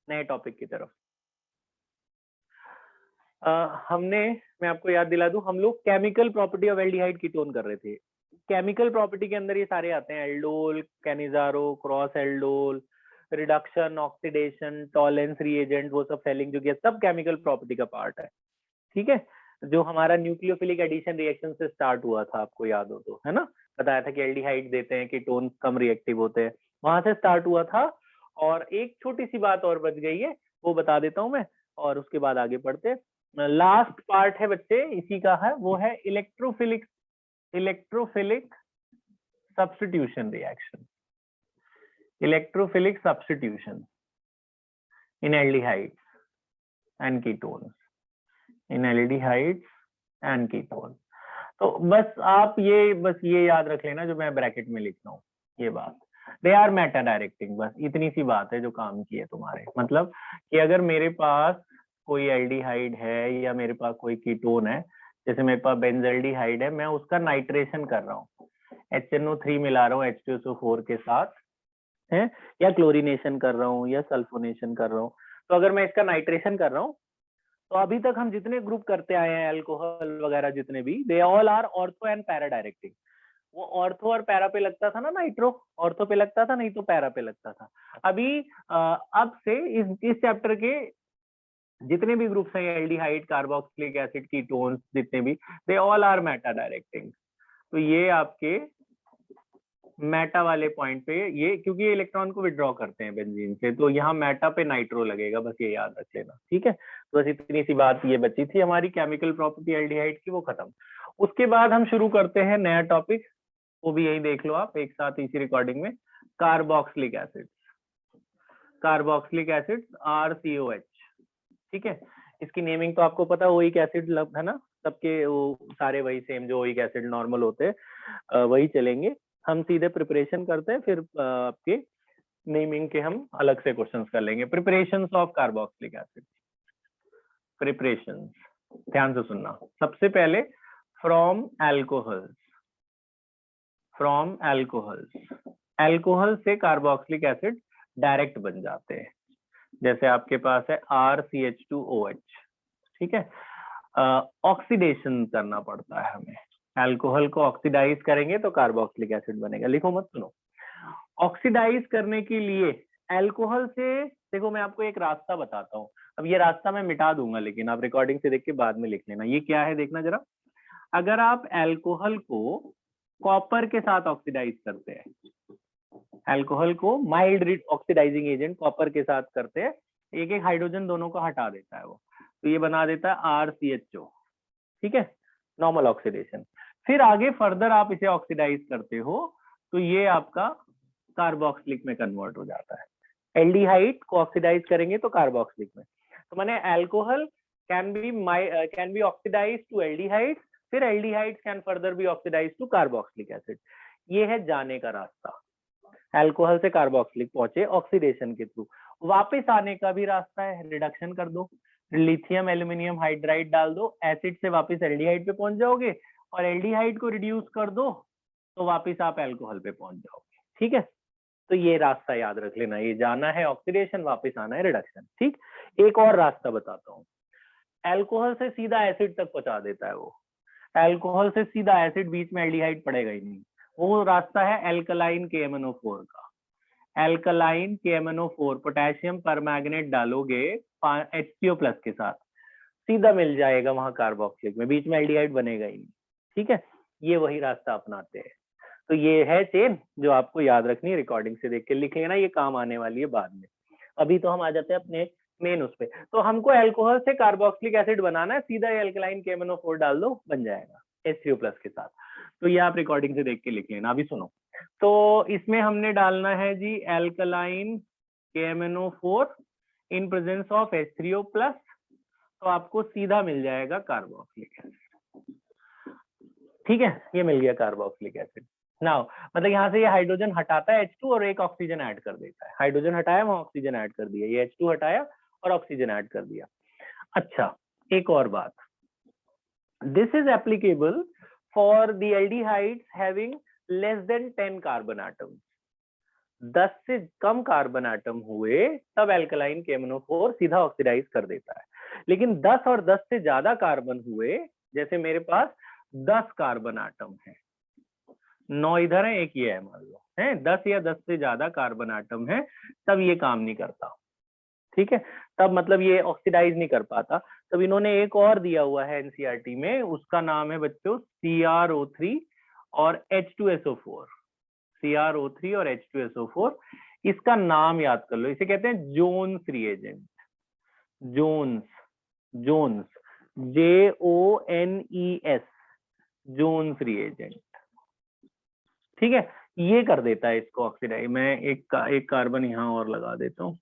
नए टॉपिक की तरफ। मैं आपको याद दिला दूं, हम लोग chemical property of aldehyde ketone कर रहे थे। केमिकल प्रॉपर्टी के अंदर ये सारे आते हैं, aldol, Cannizzaro, cross aldol, reduction, oxidation, Tollens reagent, वो सब सेलिंग जो सब केमिकल प्रॉपर्टी का पार्ट है। ठीक है, जो हमारा न्यूक्लियोफिलिक एडिशन रिएक्शन से स्टार्ट हुआ था, आपको याद हो तो, है ना, बताया था कि एल्डिहाइड देते हैं, कीटोन कम रिएक्टिव होते हैं, वहां से स्टार्ट हुआ था। और एक छोटी सी बात और बच गई है, वो बता देता हूं मैं, और उसके बाद आगे बढ़ते। लास्ट पार्ट है बच्चे इसी का है, वो है electrophilic substitution reaction, electrophilic substitution in aldehydes and ketones, in aldehydes and ketone. तो बस आप ये याद रख लेना जो मैं ब्रैकेट में लिखता हूँ, ये बात, दे आर मेटा डायरेक्टिंग, बस इतनी सी बात है जो काम की है तुम्हारे। मतलब कि अगर मेरे पास कोई एल्डिहाइड है या मेरे पास कोई कीटोन है, जैसे मेरे पास बेंजल्डिहाइड है, मैं उसका नाइट्रेशन कर रहा हूँ, HNO3 मिला रहा हूँ H2SO4 के साथ, है, या क्लोरीनेशन कर रहा हूँ या सल्फोनेशन कर रहा हूँ, तो अगर मैं इसका नाइट्रेशन कर रहा हूँ, तो अभी तक हम जितने ग्रुप करते आए हैं अल्कोहल वगैरह जितने भी, they all are ortho and para directing. वो ऑर्थो और पैरा पे लगता था ना, नाइट्रो ऑर्थो पे लगता था, नहीं तो पैरा पे लगता था। अभी अब से इस चैप्टर के जितने भी ग्रुप्स हैं, एल्डिहाइड, कार्बोक्सिलिक एसिड, कीटोन्स, जितने भी, they all are meta directing. तो ये आपके मेटा वाले पॉइंट पे, ये क्योंकि ये इलेक्ट्रॉन को विड्रॉ करते हैं बेंजीन से, तो यहाँ मेटा पे नाइट्रो लगेगा, बस ये याद रख लेना। ठीक है, तो बस इतनी सी बात ये बची थी हमारी केमिकल प्रॉपर्टी एल्डिहाइड की, वो खत्म। उसके बाद हम शुरू करते हैं नया टॉपिक, वो भी यही देख लो आप एक साथ इसी रिकॉर्डिंग में, carboxylic acid, carboxylic acid RCOH। ठीक है, इसकी नेमिंग तो आपको पता है, ओइक एसिड है ना, सबके वो सारे वही सेम जो ओइक एसिड नॉर्मल होते हैं वही चलेंगे। हम सीधे प्रिपरेशन करते हैं, फिर आपके नेमिंग के हम अलग से क्वेश्चंस कर लेंगे। Preparations of carboxylic acid, preparations, ध्यान से सुनना। सबसे पहले from alcohols, from alcohols, alcohol से कार्बोक्सिलिक एसिड डायरेक्ट बन जाते हैं। जैसे आपके पास है RCH2OH, ठीक है, ऑक्सीडेशन करना पड़ता है हमें, एल्कोहल को ऑक्सीडाइज करेंगे तो कार्बोक्सिलिक एसिड बनेगा। लिखो मत, सुनो। ऑक्सीडाइज करने के लिए एल्कोहल से, देखो मैं आपको एक रास्ता बताता हूँ, अब ये रास्ता मैं मिटा दूंगा, लेकिन आप रिकॉर्डिंग से देख के बाद में लिख लेना। ये क्या है देखना जरा, अगर आप एल्कोहल को कॉपर के साथ ऑक्सीडाइज करते हैं, एल्कोहल को माइल्ड ऑक्सीडाइजिंग एजेंट कॉपर के साथ करते हैं, एक एक हाइड्रोजन दोनों को हटा देता है वो, तो ये बना देता है RCHO। ठीक है, नॉर्मल ऑक्सीडेशन। फिर आगे फर्दर आप इसे ऑक्सीडाइज करते हो तो ये आपका कार्बोक्सिलिक में कन्वर्ट हो जाता है। एल्डिहाइड को ऑक्सीडाइज करेंगे तो कार्बोक्सिलिक में, तो माने alcohol can be oxidize to aldehyde, फिर aldehyde can further be oxidize to carboxylic acid. ये है जाने का रास्ता, एल्कोहल से कार्बोक्सिलिक पहुंचे ऑक्सीडेशन के थ्रू। वापस आने का भी रास्ता है, रिडक्शन कर दो, लिथियम एल्यूमिनियम हाइड्राइड डाल दो, एसिड से वापस एल्डिहाइड पे पहुंच जाओगे, और एल्डिहाइड को रिड्यूस कर दो तो वापस आप एल्कोहल पे पहुंच जाओगे। ठीक है, तो ये रास्ता याद रख लेना, ये जाना है ऑक्सीडेशन, वापस आना है रिडक्शन। ठीक, एक और रास्ता बताता हूँ, एल्कोहल से सीधा एसिड तक पहुंचा देता है वो, एल्कोहल से सीधा एसिड, बीच में एल्डिहाइड पड़ेगा ही नहीं, वो रास्ता है एल्कलाइन KMNO4 का। एल्कलाइन KMNO4, पोटेशियम परमैंगनेट डालोगे HCO+ के साथ, सीधा मिल जाएगा वहां कार्बोक्सिलिक में, बीच में एल्डिहाइड बनेगा ही नहीं। ठीक है, ये वही रास्ता अपनाते हैं। तो ये है चेन जो आपको याद रखनी है, रिकॉर्डिंग से देख के लिख लेना, ये काम आने वाली है बाद में। अभी तो हम आ जाते हैं अपने मेन उस पे। तो हमको एल्कोहल से कार्बोक्सिलिक एसिड बनाना है, सीधा एल्कलाइन KMNO4 डाल दो, बन जाएगा HCO+ के साथ। तो ये आप रिकॉर्डिंग से देख के लिख लेना। अभी सुनो, तो इसमें हमने डालना है जी alkaline KMNO4 in presence of H3O+, तो आपको सीधा मिल जाएगा कार्बोक्सिलिक एसिड। ठीक है, ये मिल गया कार्बोक्सिलिक एसिड। नाउ मतलब यहाँ से ये हाइड्रोजन हटाता है H2 और एक ऑक्सीजन ऐड कर देता है, हाइड्रोजन हटाया वहां ऑक्सीजन ऐड कर दिया, ये H2 हटाया और ऑक्सीजन ऐड कर दिया। अच्छा, एक और बात, this is applicable for the aldehydes having less than 10 carbon atoms. 10 से कम कार्बन एटम हुए तब एल्कलाइन KMnO4 सीधा ऑक्सीडाइज कर देता है। लेकिन 10 और 10 से ज्यादा कार्बन हुए, जैसे मेरे पास 10 कार्बन एटम है, 9 इधर है, एक ये है, मान लो है 10 या 10 से ज्यादा कार्बन एटम है, तब ये काम नहीं करता। ठीक है, तब मतलब ये ऑक्सीडाइज नहीं कर पाता। तब इन्होंने एक और दिया हुआ है एनसीईआरटी में, उसका नाम है बच्चों CrO3 और H2SO4। CrO3 और H2SO4, इसका नाम याद कर लो, इसे कहते हैं Jones reagent. Jones, Jones, JONES, Jones reagent. ठीक है, ये कर देता है इसको ऑक्सीडाइज। मैं एक कार्बन यहाँ और लगा देता हूँ,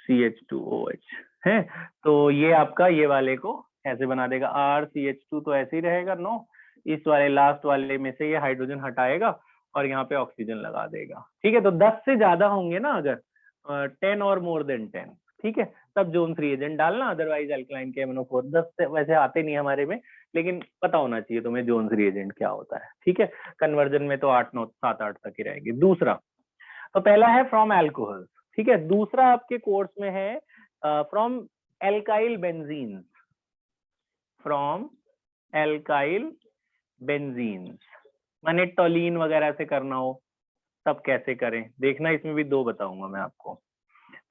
CH2OH है, तो ये आपका ये वाले को ऐसे बना देगा, RCH2 तो ऐसे ही रहेगा 9, इस वाले लास्ट वाले में से ये हाइड्रोजन हटाएगा और यहाँ पे ऑक्सीजन लगा देगा। ठीक है, तो 10 से ज्यादा होंगे ना अगर 10 और मोर देन 10, ठीक है, तब जोन्स रिएजेंट डालना, अदरवाइज अल्कलाइन KMnO4। 10 से वैसे आते नहीं हमारे में, लेकिन पता होना चाहिए तुम्हें जोन्स रिएजेंट क्या होता है। ठीक है, कन्वर्जन में तो 8 9 7 8 तक ही रहेगी। दूसरा, तो पहला है फ्रॉम एल्कोहल, ठीक है, दूसरा आपके कोर्स में है from alkyl benzene. From alkyl benzene माने टोलीन वगैरह से करना हो तब कैसे करें देखना, इसमें भी 2 बताऊंगा मैं आपको।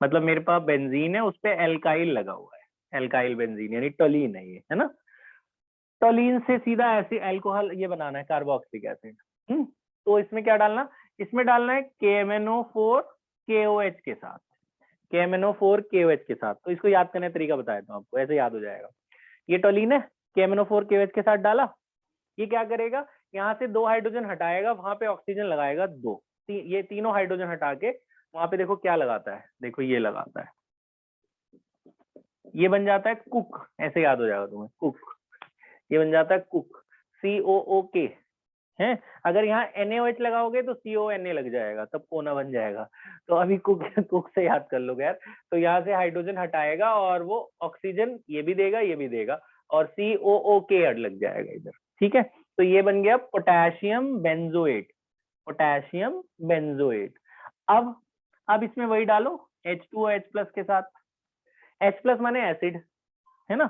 मतलब मेरे पास बेंजीन है, उस पे एल्काइल लगा हुआ है, एल्काइल बेंजीन यानी टोलीन है ये, है ना। टोलीन से सीधा ऐसे अल्कोहल ये बनाना है, कार्बोक्सिलिक एसिड। तो इसमें क्या डालना, इसमें डालना है KMnO4 KOH के साथ, KMnO4 KOH के साथ। तो इसको याद करने का तरीका बताया था आपको, ऐसे याद हो जाएगा। ये टोलीन है, KMnO4 KOH के साथ डाला, ये क्या करेगा, यहाँ से 2 हाइड्रोजन हटाएगा, वहां पे ऑक्सीजन लगाएगा 2, ये तीनों हाइड्रोजन हटा के वहां पे देखो क्या लगाता है, देखो ये लगाता है, ये बन जाता है कुक, ऐसे याद हो जाएगा तुम्हें, कुक, ये बन जाता है कुक, COOK है। अगर यहाँ NaOH लगाओगे तो CONA लग जाएगा, तब कोना बन जाएगा। तो अभी कुक कुक से याद कर लो यार। तो यहाँ से हाइड्रोजन हटाएगा और वो ऑक्सीजन ये भी देगा, ये भी देगा, और COOK लग जाएगा इधर। ठीक है, तो ये बन गया पोटेशियम बेंजोएट, पोटेशियम बेंजोएट। अब इसमें वही डालो H2OH+ के साथ, H+ माने एसिड, है ना,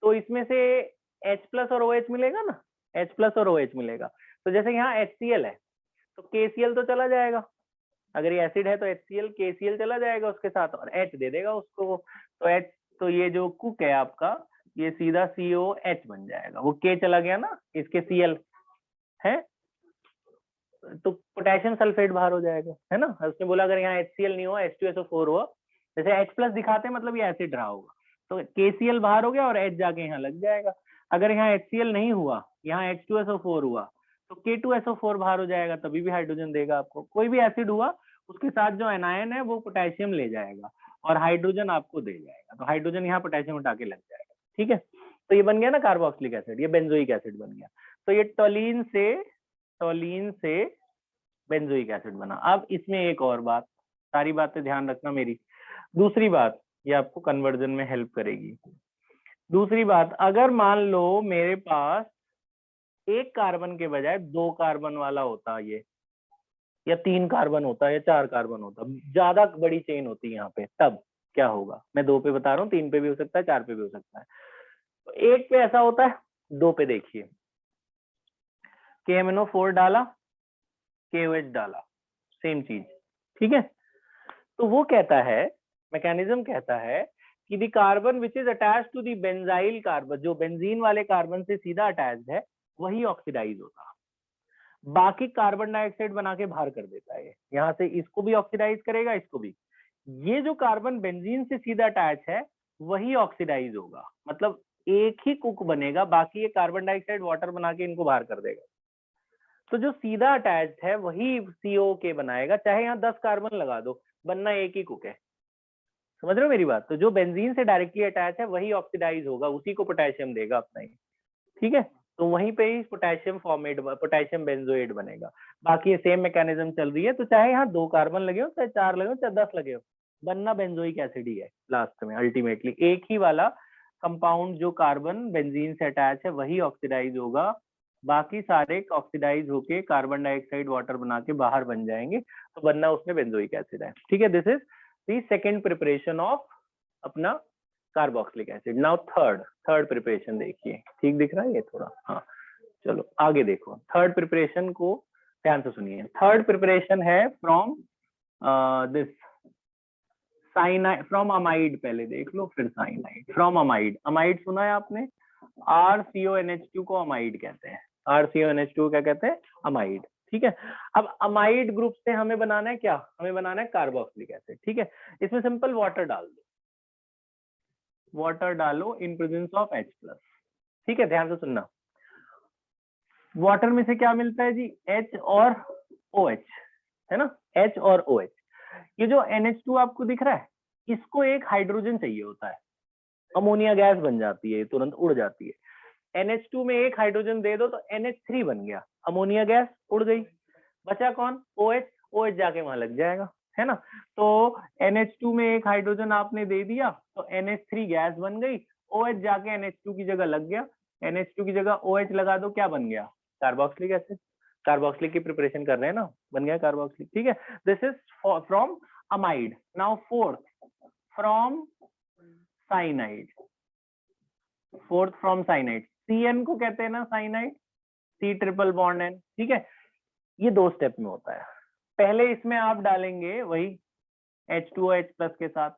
तो इसमें से H+ और OH मिलेगा ना, H+ और OH मिलेगा। तो जैसे यहाँ HCl है तो KCl तो चला जाएगा, अगर ये एसिड है तो HCl KCl चला जाएगा उसके साथ और H दे देगा उसको, तो H, तो ये जो कुक है आपका ये सीधा COH बन जाएगा, वो K चला गया ना इसके Cl है, तो पोटेशियम सल्फेट बाहर हो जाएगा, है ना। उसने बोला अगर यहाँ HCl नहीं हुआ H2SO4 हुआ, जैसे H+ दिखाते हैं मतलब ये एसिड रहा होगा, तो KCl बाहर हो गया और H जाके यहाँ लग जाएगा। अगर यहाँ HCl नहीं हुआ, यहाँ H2SO4 हुआ, तो K2SO4 बाहर हो जाएगा, तभी भी हाइड्रोजन देगा आपको। कोई भी एसिड हुआ उसके साथ जो एनायन है वो पोटेशियम ले जाएगा और हाइड्रोजन आपको दे जाएगा, तो हाइड्रोजन यहाँ पोटेशियम उठा के लग जाएगा। ठीक है, तो ये बन गया ना कार्बोक्सिलिक एसिड, ये बेंजोइक एसिड बन गया। तो ये टोलीन से बेंजोइक एसिड बना। अब इसमें एक और बात, सारी बातें ध्यान रखना मेरी। दूसरी बात, ये आपको कन्वर्जन में हेल्प करेगी। दूसरी बात, अगर मान लो मेरे पास 1 कार्बन के बजाय 2 कार्बन वाला होता ये, या 3 कार्बन होता या 4 कार्बन होता, ज्यादा बड़ी चेन होती यहाँ पे, तब क्या होगा। मैं 2 पे बता रहा हूँ, 3 पे भी हो सकता है, 4 पे भी हो सकता है। तो 1 पे ऐसा होता है, 2 पे देखिए KMnO4 डाला, KOH डाला, सेम चीज। ठीक है, तो वो कहता है, मैकेनिज्म कहता है कि the carbon which is attached to the benzyl carbon, जो बेंजीन वाले कार्बन से सीधा अटैच्ड है वही ऑक्सीडाइज होगा, बाकी कार्बन डाइऑक्साइड बना के बाहर कर देता है। यहाँ से इसको भी ऑक्सीडाइज करेगा, इसको भी। ये जो कार्बन बेंजीन से सीधा अटैच है वही ऑक्सीडाइज होगा, मतलब एक ही कुक बनेगा, बाकी ये कार्बन डाइऑक्साइड वाटर बना के इनको बाहर कर देगा। तो जो सीधा अटैच्ड है वही COK बनाएगा, चाहे यहाँ 10 कार्बन लगा दो, बनना एक ही कुक है। समझ रहे हो मेरी बात। तो जो बेंजीन से डायरेक्टली अटैच है वही ऑक्सीडाइज होगा, उसी को पोटेशियम देगा अपना ही। ठीक है, तो वहीं पे ही पोटेशियम फॉर्मेट, पोटेशियम बेंजोएट बनेगा। बाकी ये सेम मैकेनिज्म चल रही है, तो चाहे यहाँ 2 कार्बन लगे हो, चाहे 4 लगे हो, चाहे 10 लगे हो, बनना बेंजोइक एसिड ही है लास्ट में। अल्टीमेटली एक ही वाला कंपाउंड जो कार्बन बेंजीन से अटैच है वही ऑक्सीडाइज होगा, बाकी सारे ऑक्सीडाइज होके कार्बन डाइऑक्साइड वाटर बना के बाहर बन जाएंगे, तो बनना उसमें बेंजोइक एसिड है। ठीक है, this is the second preparation of अपना carboxylic acid. Now third preparation देखिए, ठीक दिख रहा है ये थोड़ा? हाँ, चलो आगे देखो। थर्ड प्रिपरेशन को ध्यान से सुनिए। थर्ड प्रिपरेशन है from this cyanide, from amide. पहले देख लो फिर साइनाइड। फ्रॉम अमाइड, अमाइड सुना है आपने? RCONH2 को अमाइड कहते हैं। RCONH2 क्या कहते हैं? अमाइड। ठीक है, अब अमाइड ग्रुप से हमें बनाना है क्या? हमें बनाना है कार्बोक्सिलिक एसिड। ठीक है, इसमें सिंपल वाटर डाल दो, वाटर डालो इन प्रेजेंस ऑफ H+। ठीक है, ध्यान से सुनना। वाटर में से क्या मिलता है जी? H और OH, है ना? H और OH। ये जो NH2 आपको दिख रहा है, इसको एक हाइड्रोजन चाहिए होता है, अमोनिया गैस बन जाती है, तुरंत उड़ जाती है। NH2 में एक हाइड्रोजन दे दो तो NH3 बन गया, अमोनिया गैस उड़ गई, बचा कौन? OH। OH जाके वहां लग जाएगा, है ना? तो NH2 में एक हाइड्रोजन आपने दे दिया तो NH3 गैस बन गई, OH जाके NH2 की जगह लग गया, NH2 की जगह OH लगा दो, क्या बन गया? Carboxylic acid. कार्बोक्सिलिक की प्रिपरेशन कर रहे हैं ना, बन गया कार्बोक्सिलिक। ठीक है, this is from amide. Now fourth from cyanide. Fourth from cyanide, CN को कहते हैं ना cyanide, C triple bond N। ठीक है, ये दो स्टेप में होता है। पहले इसमें आप डालेंगे वही H2OH+ के साथ।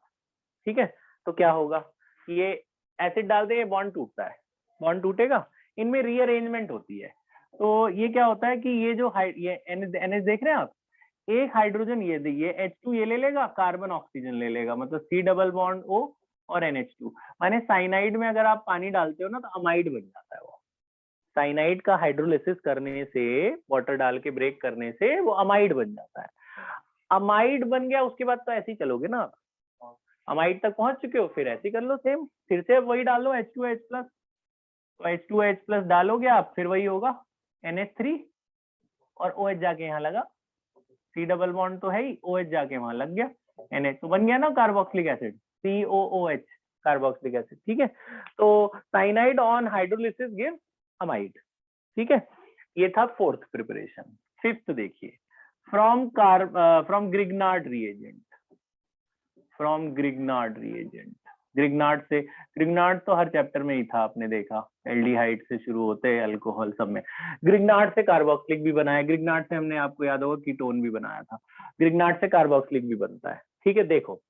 ठीक है, तो क्या होगा? ये एसिड डालते हैं, बॉन्ड टूटता है, बॉन्ड टूटेगा, इनमें रीअरेंजमेंट होती है। तो ये क्या होता है कि ये जो ये NH देख रहे हैं आप, एक हाइड्रोजन ये H2 ये ले लेगा, कार्बन ऑक्सीजन ले लेगा, मतलब C♯O और NH2। माने साइनाइड में अगर आप पानी डालते हो ना तो अमाइड बन जाता है वो। साइनाइड का हाइड्रोलिसिस करने से, वाटर डाल के ब्रेक करने से वो अमाइड बन जाता है। अमाइड बन गया, उसके बाद तो ऐसे ही चलोगे ना, अमाइड तक पहुंच चुके हो, फिर ऐसे कर लो सेम, फिर से वही डालो H2OH+। तो H2OH+ डालोगे आप, फिर वही होगा NH3 और OH जाके यहाँ लगा, C♯बॉन्ड तो है ही, OH जाके वहां लग गया, NH, तो बन गया ना carboxylic acid, COOH, carboxylic acid. ठीक है, तो cyanide on hydrolysis gives amide. ठीक है, ये था फोर्थ प्रिपरेशन। फिफ्थ देखिए, from Grignard reagent. From Grignard reagent, Grignard तो हर चैप्टर में ही था, आपने देखा, एल्डिहाइड से शुरू होते हैं अल्कोहल सब में। ग्रिग्नार्ड से कार्बोक्सिलिक भी बनाया, ग्रिग्नार्ड से हमने आपको याद होगा कीटोन भी बनाया था, ग्रिग्नार्ड से कार्बोक्सिलिक भी बनता है। ठीक है, देखो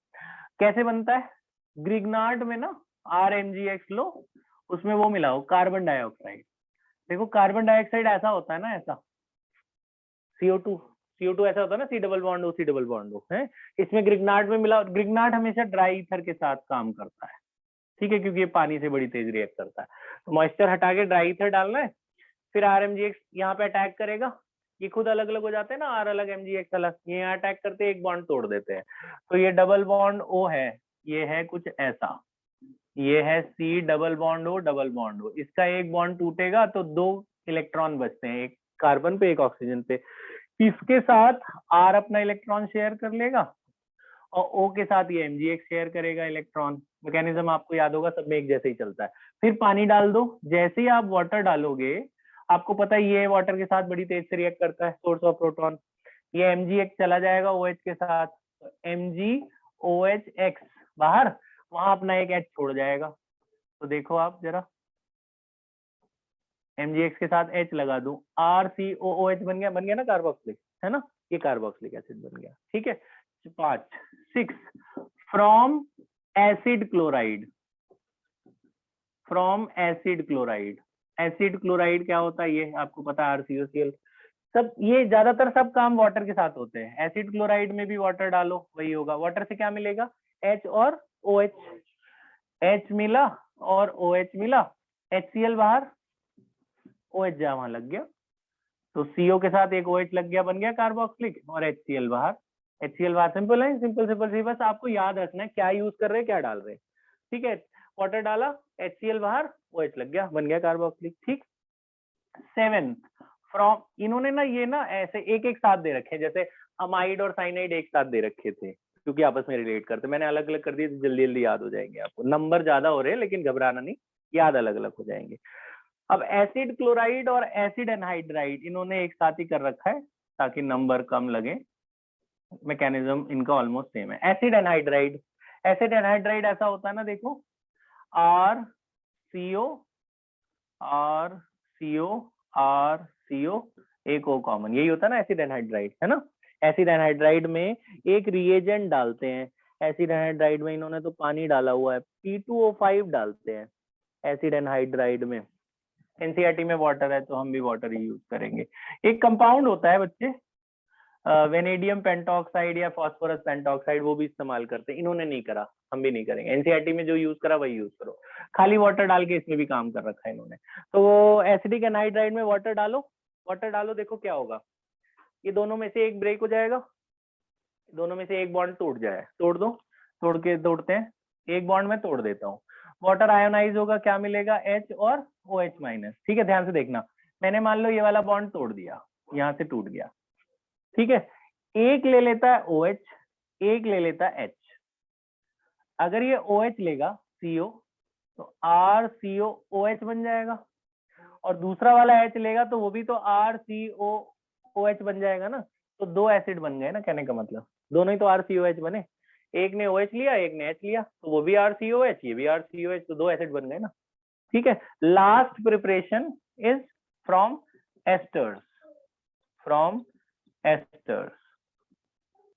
कैसे बनता है। ग्रिग्नार्ड में ना RMgX लो, उसमें वो मिलाओ कार्बन डाइऑक्साइड। देखो कार्बन डाइऑक्साइड ऐसा होता है ना, ऐसा CO2 ऐसा होता है ना, C♯O है। इसमें ग्रिग्नार्ड में मिला, ग्रिग्नार्ड हमेशा ड्राई ईथर के साथ काम करता है। ठीक है, क्योंकि ये पानी से बड़ी तेज रिएक्ट करता है, तो मॉइस्चर हटा के ड्राई ईथर डालना है, फिर RMgX यहाँ पे अटैक करेगा, ये खुद अलग अलग हो जाते हैं ना, R अलग MgX अलग, ये यहाँ अटैक करते हैं, एक बॉन्ड तोड़ देते हैं, तो ये डबल बॉन्ड O है, ये है कुछ ऐसा, ये है C♯O, इसका एक बॉन्ड टूटेगा तो 2 इलेक्ट्रॉन बचते हैं, एक कार्बन पे एक ऑक्सीजन पे, इसके साथ R अपना इलेक्ट्रॉन शेयर कर लेगा और O के साथ ये MgX शेयर करेगा इलेक्ट्रॉन। मैकेनिज्म आपको याद होगा, सब में एक जैसे ही चलता है। फिर पानी डाल दो, जैसे ही आप वाटर डालोगे, आपको पता है ये वाटर के साथ बड़ी तेज से रिएक्ट करता है, सोर्स ऑफ प्रोटॉन, ये MgX चला जाएगा OH के साथ, तो MgOHX बाहर, वहां अपना एक H छोड़ जाएगा। तो देखो आप जरा, MgX के साथ H लगा दूं, RCOOH बन गया ना कार्बोक्सिलिक, है ना, ये कार्बोक्सिलिक एसिड बन गया। ठीक है, 6 from acid chloride. From acid chloride, acid chloride क्या होता है ये आपको पता है, RCOCl। सब ये ज्यादातर सब काम वाटर के साथ होते हैं, एसिड क्लोराइड में भी वाटर डालो वही होगा। वाटर से क्या मिलेगा? H और OH, H मिला और OH मिला, HCl बाहर, OH जा वहां लग गया, तो CO के साथ एक OH लग गया, बन गया कार्बोक्सिलिक, और HCl बाहर, HCl बाहर। सिंपल है, सिंपल सी, बस आपको याद रखना है क्या यूज कर रहे हैं, क्या डाल रहे हैं। ठीक है, वाटर डाला, HCl बाहर, OH लग गया, बन गया कार्बोक्सिलिक। ठीक, 7 फ्रॉम, इन्होंने ना ये ना ऐसे एक एक साथ दे रखे हैं, जैसे अमाइड और साइनाइड एक साथ दे रखे थे क्योंकि आपस में रिलेट करते, मैंने अलग अलग कर दिए, जल्दी जल्दी याद हो जाएंगे आपको। नंबर ज्यादा हो रहे हैं लेकिन घबराना नहीं, याद अलग अलग हो जाएंगे। अब एसिड क्लोराइड और एसिड एनहाइड्राइड इन्होंने एक साथ ही कर रखा है ताकि नंबर कम लगे, मैकेनिज्म इनका ऑलमोस्ट सेम है। एसिड एनहाइड्राइड, एसिड एनहाइड्राइड ऐसा होता है ना, देखो R CO R CO R CO, एक ओ कॉमन, यही होता है ना एसिड एनहाइड्राइड, है ना। एसिड एनहाइड्राइड में एक रिएजेंट डालते हैं, एसिड एनहाइड्राइड में इन्होंने तो पानी डाला हुआ है, P2O5 डालते हैं एसिड एनहाइड्राइड में। एनसीईआरटी में वाटर है तो हम भी वाटर ही यूज करेंगे। एक कंपाउंड होता है बच्चे वेनेडियम पेंटॉक्साइड या फास्फोरस पेंटॉक्साइड, वो भी इस्तेमाल करते हैं, इन्होंने नहीं करा, हम भी नहीं करेंगे। एनसीईआरटी में जो यूज करा वही यूज करो, खाली वाटर डाल के इसमें भी काम कर रखा है इन्होंने। तो वो एसिडिक एनहाइड्राइड में वाटर डालो, वाटर डालो, देखो क्या होगा, ये दोनों में से एक ब्रेक हो जाएगा, दोनों में से एक बॉन्ड टूट जाए, तोड़ दो, तोड़ते हैं, एक बॉन्ड में तोड़ देता हूँ, वाटर आयोनाइज होगा, क्या मिलेगा H और OH माइनस। ठीक है, ध्यान से देखना, मैंने मान लो ये वाला बॉन्ड तोड़ दिया, यहाँ से टूट गया, ठीक है, एक ले लेता है OH, एक ले लेता है H। अगर ये OH लेगा CO तो RCOOH बन जाएगा, और दूसरा वाला H लेगा तो वो भी तो RCOOH बन जाएगा ना। तो दो एसिड बन गए ना, कहने का मतलब दोनों ही तो RCOH बने, एक ने OH लिया एक ने H लिया, तो वो भी RCOH ये भी RCOH, तो दो एसिड बन गए ना। ठीक है, last preparation is from esters, from esters.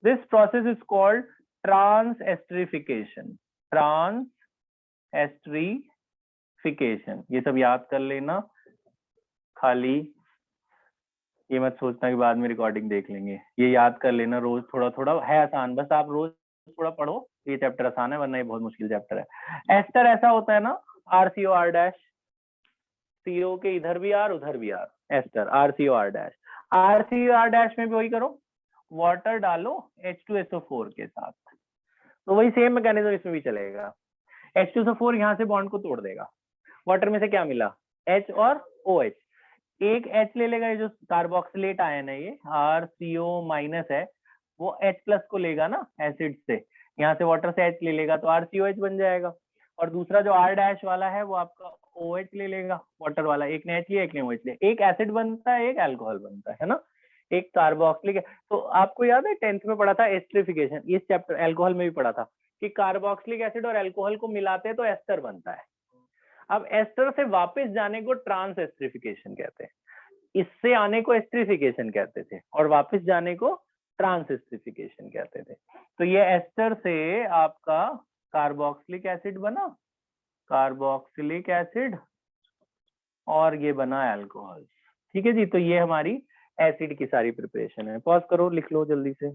This process is called transesterification, transesterification, ये सब याद कर लेना, खाली ये मत सोचना कि बाद में रिकॉर्डिंग देख लेंगे, ये याद कर लेना रोज थोड़ा थोड़ा, है आसान, बस आप रोज थोड़ा पढ़ो, ये चैप्टर आसान है, वरना ये बहुत मुश्किल चैप्टर है। एस्टर ऐसा होता है ना, RCOR', CO के इधर भी R उधर भी R, एस्टर RCOR', RCOR' में भी वही करो, वाटर डालो H2SO4 के साथ, तो वही सेम मैकेनिज्म इसमें भी चलेगा। H2SO4 यहाँ से बॉन्ड को तोड़ देगा, वाटर में से क्या मिला H और OH, एक H ले लेगा, ये जो कार्बोक्सिलेट आयन है ये RCO माइनस है, वो H प्लस को लेगा ना एसिड से, यहाँ से वाटर से H ले लेगा तो RCOH बन जाएगा, और दूसरा जो R' वाला है वो आपका OH ले लेगा, वाटर वाला, एक ने H लिया एक ने OH लिया, एक एसिड बनता है एक अल्कोहल बनता है ना, एक कार्बोक्सिलिक। तो आपको याद है 10th में पढ़ा था एस्टरिफिकेशन, इस चैप्टर अल्कोहल में भी पढ़ा था कि कार्बोक्सिलिक एसिड और अल्कोहल को मिलाते हैं तो एस्टर बनता है। अब एस्टर से वापस जाने को ट्रांस एस्टरिफिकेशन कहते हैं, इससे आने को एस्टरिफिकेशन कहते थे और वापस जाने को ट्रांस एस्टरिफिकेशन कहते थे। तो ये एस्टर से आपका कार्बोक्सिलिक एसिड बना, कार्बोक्सिलिक एसिड, और ये बना अल्कोहल। ठीक है जी, तो ये हमारी एसिड की सारी प्रिपरेशन है। पॉज करो, लिख लो जल्दी से।